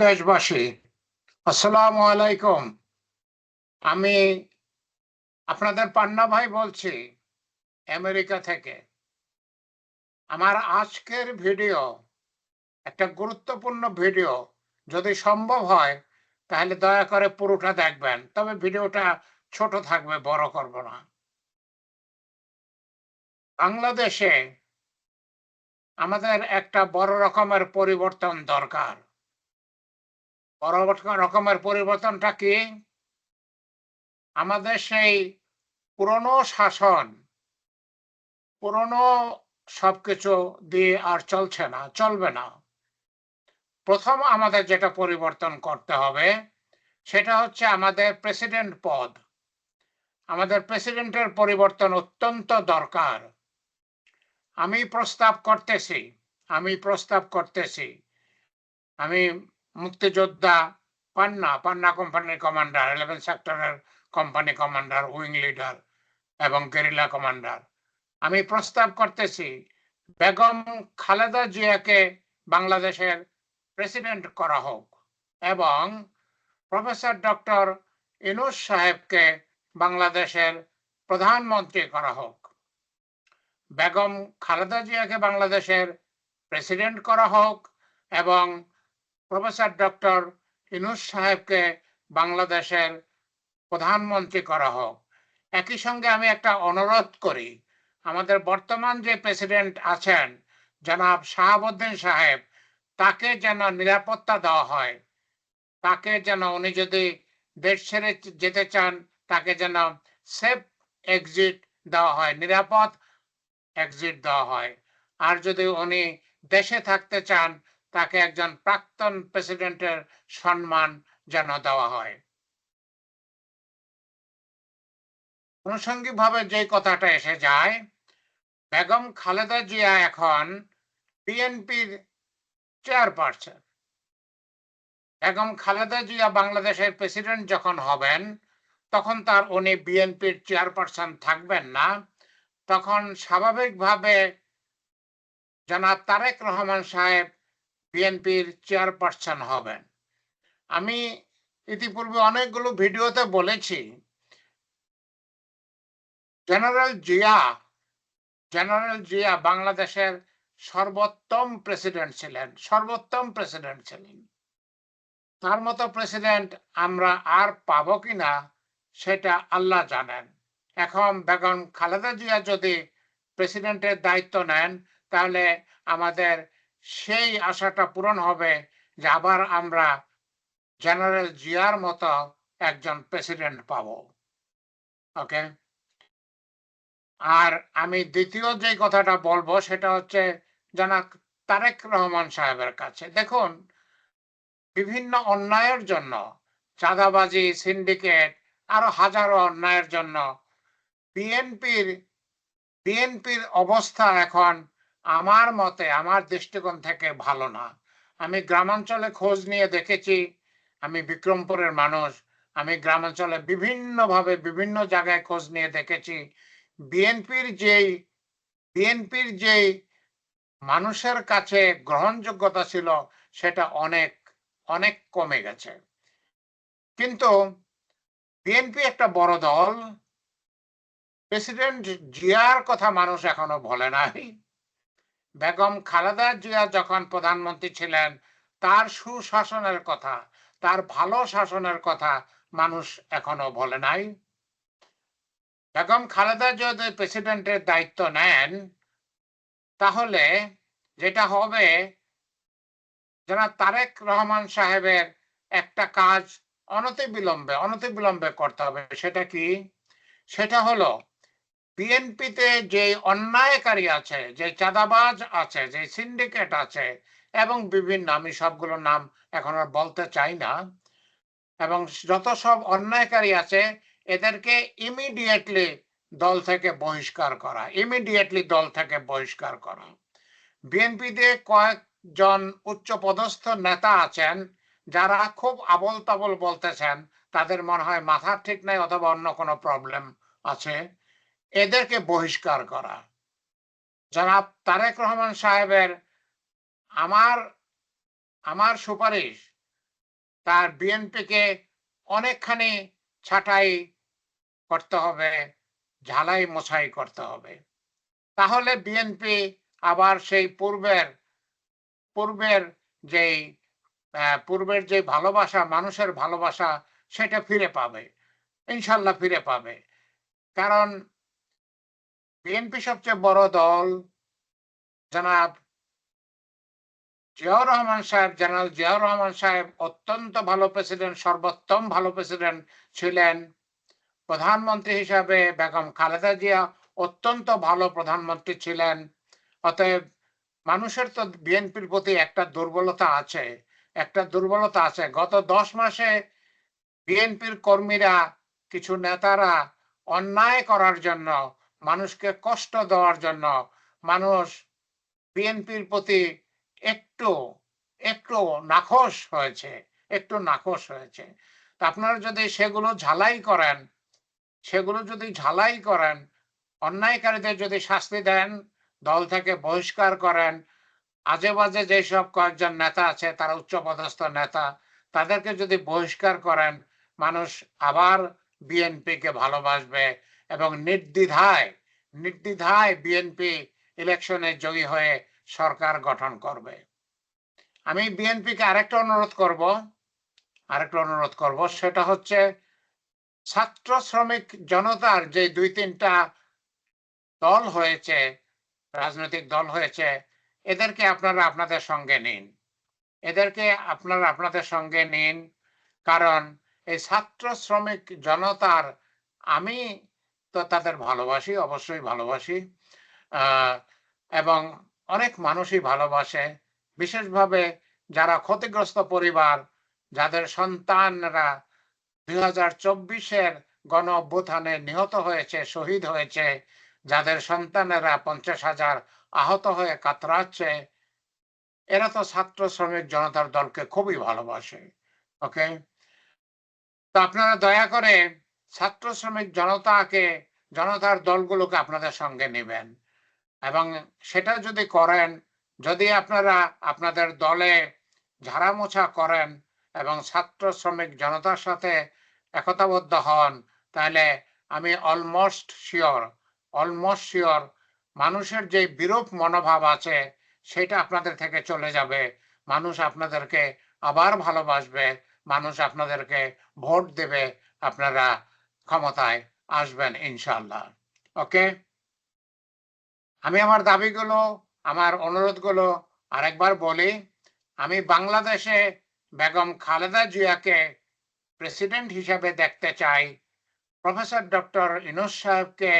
দেশবাসী, আসসালামু আলাইকুম। আমি আপনাদের পান্না ভাই বলছি আমেরিকা থেকে। আমার আজকের ভিডিও একটা গুরুত্বপূর্ণ ভিডিও। যদি সম্ভব হয় তাহলে দয়া করে পুরোটা দেখবেন, তবে ভিডিওটা ছোট থাকবে, বড় করব না। বাংলাদেশে আমাদের একটা বড় রকমের পরিবর্তন দরকার। বড় রকমের পরিবর্তনটা কি? আমাদের সেই পুরনো শাসন, পুরনো সবকিছু দিয়ে আর চলছে না, চলবে না। প্রথম আমাদের যেটা পরিবর্তন করতে হবে সেটা হচ্ছে আমাদের প্রেসিডেন্ট পদ। আমাদের প্রেসিডেন্টের পরিবর্তন অত্যন্ত দরকার। আমি প্রস্তাব করতেছি আমি মুক্তিযোদ্ধা পান্না কোম্পানির কমান্ডার, 11 সেক্টরের কোম্পানি কমান্ডার, উইং লিডার এবং গেরিলা কমান্ডার। আমি প্রস্তাব করতেছি বেগম খালেদা জিয়াকে বাংলাদেশের প্রেসিডেন্ট করা হোক এবং প্রফেসর ডক্টর ইউনূস সাহেবকে বাংলাদেশের প্রধানমন্ত্রী করা হোক। বেগম খালেদা জিয়াকে বাংলাদেশের প্রেসিডেন্ট করা হোক এবং প্রফেসর ডক্টর ইউনূস সাহেবকে বাংলাদেশের প্রধানমন্ত্রী করা হোক। একই সঙ্গে আমি একটা অনুরোধ করি, আমাদের বর্তমান যে প্রেসিডেন্ট আছেন জনাব শাহাবুদ্দিন সাহেব, তাকে যেন নিরাপত্তা দেওয়া হয়। তাকে যেন, উনি যদি দেশ ছেড়ে যেতে চান, তাকে যেন সেফ এক্সিট দেওয়া হয়, নিরাপদ এক্সিট দেওয়া হয়। আর যদি উনি দেশে থাকতে চান, তাকে একজন প্রাক্তন প্রেসিডেন্টের সম্মান যেন দেওয়া হয়। আনুষঙ্গিকভাবে যে কথাটা এসে যায়, বেগম খালেদা জিয়া এখন বিএনপির চেয়ারপারসন। বেগম খালেদা জিয়া বাংলাদেশের প্রেসিডেন্ট যখন হবেন, তখন উনি বিএনপির চেয়ারপারসন থাকবেন না। তখন স্বাভাবিকভাবে জনাব তারেক রহমান সাহেব বিএনপির চেয়ারপারসন হবেন। আমি ইতিপূর্বে অনেকগুলো ভিডিওতে বলেছি, জেনারেল জিয়া বাংলাদেশের সর্বোত্তম প্রেসিডেন্ট ছিলেন। তার মতো প্রেসিডেন্ট আমরা আর পাবো কিনা সেটা আল্লাহ জানেন। এখন বেগম খালেদা জিয়া যদি প্রেসিডেন্টের দায়িত্ব নেন, তাহলে আমাদের সেই আশাটা পূরণ হবে যে আবার আমরা জেনারেল জিয়ার মতো একজন প্রেসিডেন্ট পাবো। ওকে। আর আমি দ্বিতীয় যে কথাটা বলবো সেটা হচ্ছে জনাব তারেক রহমান সাহেবের কাছে। দেখুন, বিভিন্ন অন্যায়ের জন্য, চাঁদাবাজি, সিন্ডিকেট, আরো হাজারো অন্যায়ের জন্য বিএনপির অবস্থা এখন আমার মতে, আমার দৃষ্টিকোণ থেকে ভালো না। আমি গ্রামাঞ্চলে খোঁজ নিয়ে দেখেছি, আমি বিক্রমপুরের মানুষ, আমি গ্রামাঞ্চলে বিভিন্নভাবে বিভিন্ন জায়গায় খোঁজ নিয়ে দেখেছি, বিএনপির যেই মানুষের কাছে গ্রহণযোগ্যতা ছিল সেটা অনেক অনেক কমে গেছে। কিন্তু বিএনপি একটা বড় দল, প্রেসিডেন্ট জিয়ার কথা মানুষ এখনো ভোলে নাই। বেগম খালেদা জিয়া যখন প্রধানমন্ত্রী ছিলেন, তার সুশাসনের কথা, তার ভালো শাসনের কথা মানুষ এখনো ভোলে নাই। বেগম খালেদা জিয়া যদি প্রেসিডেন্টের দায়িত্ব নেন, তাহলে যেটা হবে, জনাব তারেক রহমান সাহেবের একটা কাজ অনতিবিলম্বে করতে হবে। সেটা কি? সেটা হলো বিএনপিতে যে অন্যায়কারী আছে, যে চাঁদাবাজ আছে, যে সিন্ডিকেট আছে এবং বিভিন্ন, আমি সবগুলোর নাম এখন আর বলতে চাই না, এবং যত সব অন্যায়কারী আছে, এদেরকে ইমিডিয়েটলি দল থেকে বহিষ্কার করা। বিএনপিতে কয়েকজন উচ্চপদস্থ নেতা আছেন যারা খুব আবল তাবল বলতেছেন, তাদের মনে হয় মাথা ঠিক নাই অথবা অন্য কোনো প্রবলেম আছে, এদেরকে বহিষ্কার করা। জনাব তারেক রহমান সাহেবের আমার সুপারিশ, তার বিএনপিকে অনেকখানি ছাঁটাই করতে হবে, ঝালাই মোছাই করতে হবে। তাহলে বিএনপি আবার সেই পূর্বের যেই পূর্বের যে ভালোবাসা, মানুষের ভালোবাসা সেটা ফিরে পাবে। ইনশাল্লাহ ফিরে পাবে। কারণ বিএনপি সবচেয়ে বড় দল। জনাব জিয়াউর রহমান সাহেব, জেনারেল জিয়াউর রহমান সাহেব অত্যন্ত ভালো প্রেসিডেন্ট, সর্বোত্তম ভালো প্রেসিডেন্ট ছিলেন। প্রধানমন্ত্রী হিসাবে বেগম খালেদা জিয়া অত্যন্ত ভালো প্রধানমন্ত্রী ছিলেন। অতএব মানুষের তো বিএনপির প্রতি একটা দুর্বলতা আছে, গত 10 মাসে বিএনপির কর্মীরা, কিছু নেতারা অন্যায় করার জন্য, মানুষকে কষ্ট দেওয়ার জন্য মানুষ বিএনপির প্রতি একটু একটু নাখোশ হয়েছে, তা আপনারা যদি সেগুলো ঝালাই করেন, অন্যায়কারীদের যদি শাস্তি দেন, দল থেকে বহিষ্কার করেন, আজে বাজে যেসব কয়েকজন নেতা আছে তারা উচ্চপদস্থ নেতা, তাদেরকে যদি বহিষ্কার করেন, মানুষ আবার বিএনপিকে ভালোবাসবে এবং নির্দ্বিধায় বিএনপি ইলেকশনে জয়ী হয়ে সরকার গঠন করবে। আমি বিএনপিকে আরেকটা অনুরোধ করব, সেটা হচ্ছে ছাত্র শ্রমিক জনতার যে 2-3টা দল হয়েছে, রাজনৈতিক দল হয়েছে, এদেরকে আপনারা আপনাদের সঙ্গে নিন। কারণ এই ছাত্র শ্রমিক জনতার, আমি তো তাদের ভালোবাসি, অবশ্যই ভালোবাসি, এবং অনেক মানুষই ভালোবাসে। বিশেষভাবে যারা ক্ষতিগ্রস্ত পরিবার, যাদের সন্তানরা 2024-এর গণ অভ্যুত্থানে নিহত হয়েছে, শহীদ হয়েছে, যাদের সন্তানেরা 50,000 আহত হয়ে কাতরাচ্ছে, এরা তো ছাত্র শ্রমিক জনতার দলকে খুবই ভালোবাসে। ওকে, তো আপনারা দয়া করে ছাত্র শ্রমিক জনতার দলগুলোকে আপনাদের সঙ্গে নেবেন, এবং সেটা যদি করেন, যদি আপনারা আপনাদের দলে ঝাড়ামোছা করেন এবং ছাত্র শ্রমিক জনতার সাথে একতাবদ্ধ হন, তাহলে আমি অলমোস্ট শিওর মানুষের যে বিরূপ মনোভাব আছে সেটা আপনাদের থেকে চলে যাবে। মানুষ আপনাদেরকে আবার ভালোবাসবে, মানুষ আপনাদেরকে ভোট দেবে, আপনারা ক্ষমতায় আসবেন ইনশাল্লাহ। ওকে, আমি আমার দাবিগুলো, আমার অনুরোধগুলো আরেকবার বলি। আমি বাংলাদেশে বেগম খালেদা জিয়াকে প্রেসিডেন্ট হিসেবে দেখতে চাই। প্রফেসর ডক্টর ইউনূস সাহেবকে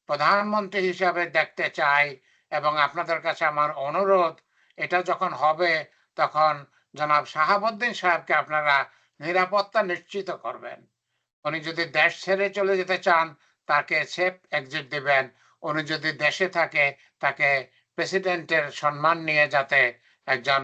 প্রধানমন্ত্রী হিসাবে দেখতে চাই। এবং আপনাদের কাছে আমার অনুরোধ, এটা যখন হবে তখন জনাব শাহাবুদ্দিন সাহেবকে আপনারা নিরাপত্তা নিশ্চিত করবেন। উনি যদি দেশ ছেড়ে চলে যেতে চান, তাকে সেফ এক্সিট দিবেন। উনি যদি দেশে থাকে, তাকে প্রেসিডেন্টের সম্মান নিয়ে, যাতে একজন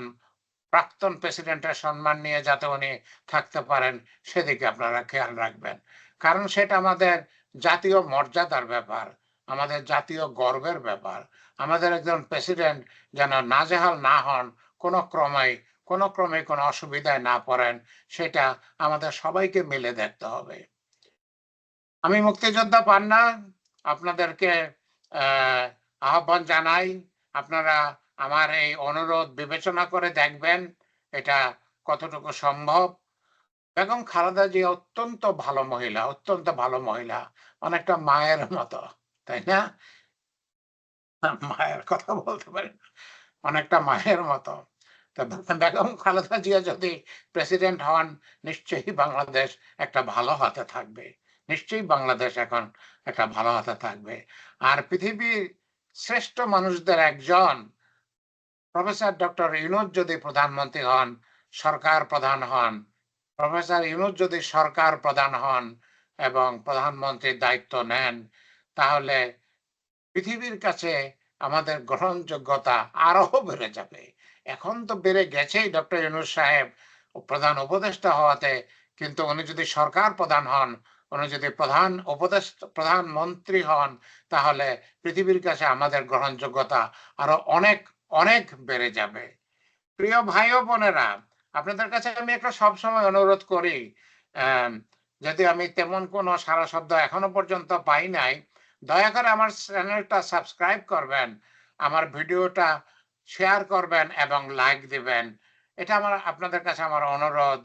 প্রাক্তন প্রেসিডেন্টের সম্মান নিয়ে যাতে উনি থাকতে পারেন, সেদিকে আপনারা খেয়াল রাখবেন। কারণ সেটা আমাদের জাতীয় মর্যাদার ব্যাপার, আমাদের জাতীয় গর্বের ব্যাপার। আমাদের একজন প্রেসিডেন্ট যেন নাজেহাল না হন, কোনো ক্রমে কোনো অসুবিধায় না পড়েন, সেটা আমাদের সবাইকে মিলে দেখতে হবে। আমি মুক্তিযোদ্ধা পান্না আপনাদেরকে আহ্বান জানাই, আপনারা আমার এই অনুরোধ বিবেচনা করে দেখবেন এটা কতটুকু সম্ভব। বেগম খালেদা জিয়া অত্যন্ত ভালো মহিলা, অনেকটা মায়ের মতো, তাই না? মায়ের কথা বলতে পারি, অনেকটা মায়ের মতো। তো বেগম খালেদা জিয়া যদি প্রেসিডেন্ট হন, নিশ্চয়ই বাংলাদেশ একটা ভালো হাতে থাকবে। আর পৃথিবীর শ্রেষ্ঠ মানুষদের একজন প্রফেসর ডক্টর ইউনূস যদি প্রধানমন্ত্রী হন, প্রফেসর ইউনূস যদি সরকার প্রধান হন এবং প্রধানমন্ত্রীর দায়িত্ব নেন, তাহলে পৃথিবীর কাছে আমাদের গ্রহণযোগ্যতা আরো বেড়ে যাবে। এখন তো বেড়ে গেছেই ডক্টর ইউনূস সাহেব প্রধান উপদেষ্টা হওয়াতে, কিন্তু উনি যদি সরকার প্রধান হন, উনি যদি প্রধানমন্ত্রী হন, তাহলে পৃথিবীর কাছে আমাদের গ্রহণযোগ্যতা আরো অনেক অনেক বেড়ে যাবে। প্রিয় ভাই ও বোনেরা, আপনাদের কাছে আমি একটা সবসময় অনুরোধ করি, আম যদি আমি তেমন কোনো সাড়া শব্দ এখনো পর্যন্ত পাই নাই, দয়া করে আমার চ্যানেলটা সাবস্ক্রাইব করবেন, আমার ভিডিওটা শেয়ার করবেন এবং লাইক দিবেন। এটা আপনাদের কাছে আমার অনুরোধ।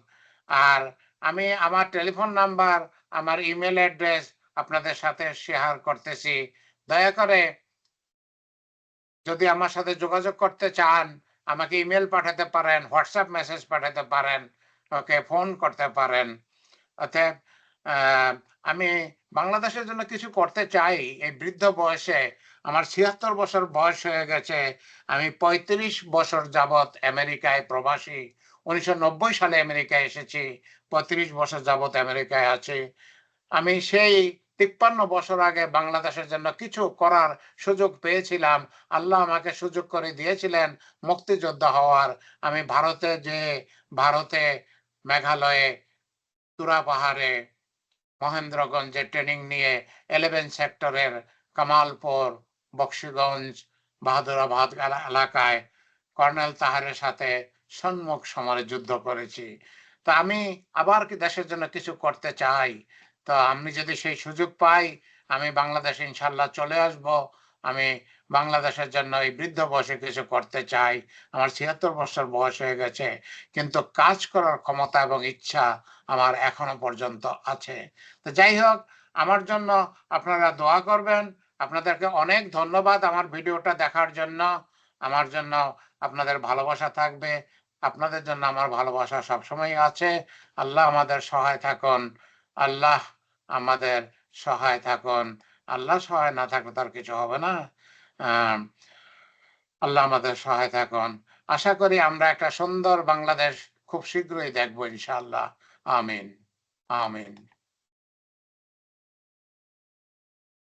আর আমি আমার টেলিফোন নাম্বার, আমার ইমেইল অ্যাড্রেস আপনাদের সাথে শেয়ার করতেছি। দয়া করে যদি আমার সাথে যোগাযোগ করতে চান, আমাকে ইমেইল পাঠাতে পারেন, হোয়াটসঅ্যাপ মেসেজ পাঠাতে পারেন, ওকে ফোন করতে পারেন। অতএব আ আমি বাংলাদেশের জন্য কিছু করতে চাই। এই বৃদ্ধ বয়সে আমার ৭৬ বছর বয়স হয়ে গেছে। আমি ৩৫ বছর যাবৎ আমেরিকায় প্রবাসী। ১৯৯০ সালে আমেরিকায় এসেছি। ৩৫ বছর যাবৎ আমেরিকায় আছি। আমি সেই ৫৩ বছর আগে বাংলাদেশের জন্য কিছু করার সুযোগ পেয়েছিলাম। আল্লাহ আমাকে সুযোগ করে দিয়েছিলেন মুক্তিযোদ্ধা হওয়ার। আমি ভারতে যেয়ে ভারতে মেঘালয়ে তুরা পাহাড়ে মহেন্দ্রগঞ্জে ট্রেনিং নিয়ে 11 সেক্টরের কামালপুর, বকশীগঞ্জ, বাহাদুরাবাদ এলাকায় কর্নেল তাহেরের সাথে সম্মুখ সমরে যুদ্ধ করেছি। তো আমি আবার কি দেশের জন্য কিছু করতে চাই। তো আমি যদি সেই সুযোগ পাই, আমি বাংলাদেশে ইনশাআল্লাহ চলে আসব। আমি বাংলাদেশের জন্য এই বৃদ্ধ বয়সে কিছু করতে চাই। আমার ৭৬ বছর বয়স হয়ে গেছে। কিন্তু কাজ করার ক্ষমতা এবং ইচ্ছা আমার এখনো পর্যন্ত আছে। তো যাই হোক, আমার জন্য আপনারা দোয়া করবেন। আপনাদেরকে অনেক ধন্যবাদ আমার ভিডিওটা দেখার জন্য। আমার জন্য আপনাদের ভালোবাসা থাকবে। আপনাদের জন্য আমার ভালোবাসা সবসময়ই আছে। আল্লাহ আমাদের সহায় থাকুন। আল্লাহ আমাদের সহায় থাকুন। আল্লাহ সহায় না থাকলে তো আর কিছু হবে না। আম আল্লাহ আমাদের সহায় থাকুন। আশা করি আমরা একটা সুন্দর বাংলাদেশ খুব শীঘ্রই দেখব ইনশাআল্লাহ। আমিন, আমিন।